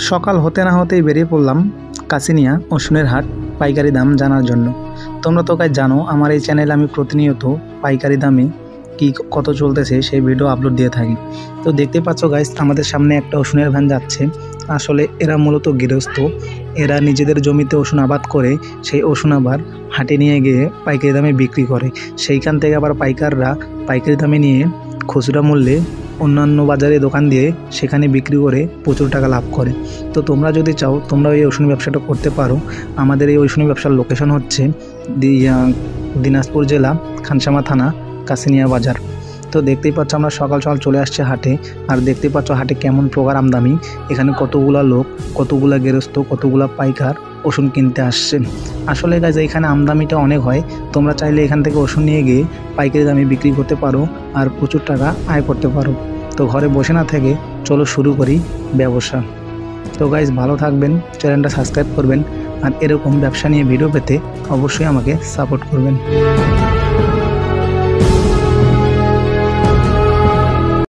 সকাল হতে না হতেই বেরিয়ে পড়লাম কাছিনিয়া ওষুনের হাট পাইকারি দাম জানার জন্য। তোমরা তো গাইস জানো আমার এই চ্যানেলে আমি প্রতিনিয়ত পাইকারি দামে কি কত চলতেছে সেই ভিডিও আপলোড দিয়ে থাকি। তো দেখতে পাচ্ছ গাইস আমাদের সামনে একটা ওষুনের ভ্যান যাচ্ছে। আসলে এরা মূলত গৃহস্থ, এরা নিজেদের জমিতে ওষুন আবাদ করে সেই ওষুন আবার হাটে নিয়ে গিয়ে পাইকারি দামে বিক্রি করে। সেইখান থেকে আবার পাইকাররা পাইকারি দামে নিয়ে খুচরা মূল্যে অন্যান্য বাজারে দোকান দিয়ে সেখানে বিক্রি করে প্রচুর টাকা লাভ করে। তো তোমরা যদি চাও তোমরা এই ওষুন ব্যবসাটা করতে পারো। আমাদের এই ওষুন ব্যবসার লোকেশন হচ্ছে দিনাজপুর জেলা খানসামা থানা কাছিনিয়া বাজার। তো দেখতেই পাচ্ছ আমরা সকাল সকাল চলে আসছে হাটে, আর দেখতেই পাচ্ছ হাটে কেমন প্রকার আমদামি। এখানে কতগুলা লোক, কতগুলা গৃহস্থ, কতগুলা পাইকার ওষুন কিনতে আসছে। আসলে গাইজ এখানে আমদামিটা অনেক হয়। তোমরা চাইলে এখান থেকে ওষুন নিয়ে গিয়ে পাইকারি দামে বিক্রি করতে পারো আর প্রচুর টাকা আয় করতে পারো। তো ঘরে বসে না থেকে চলো শুরু করি ব্যবসা। তো গাইজ ভালো থাকবেন, চ্যানেলটা সাবস্ক্রাইব করবেন আর এরকম ব্যবসা নিয়ে ভিডিও পেতে অবশ্যই আমাকে সাপোর্ট করবেন।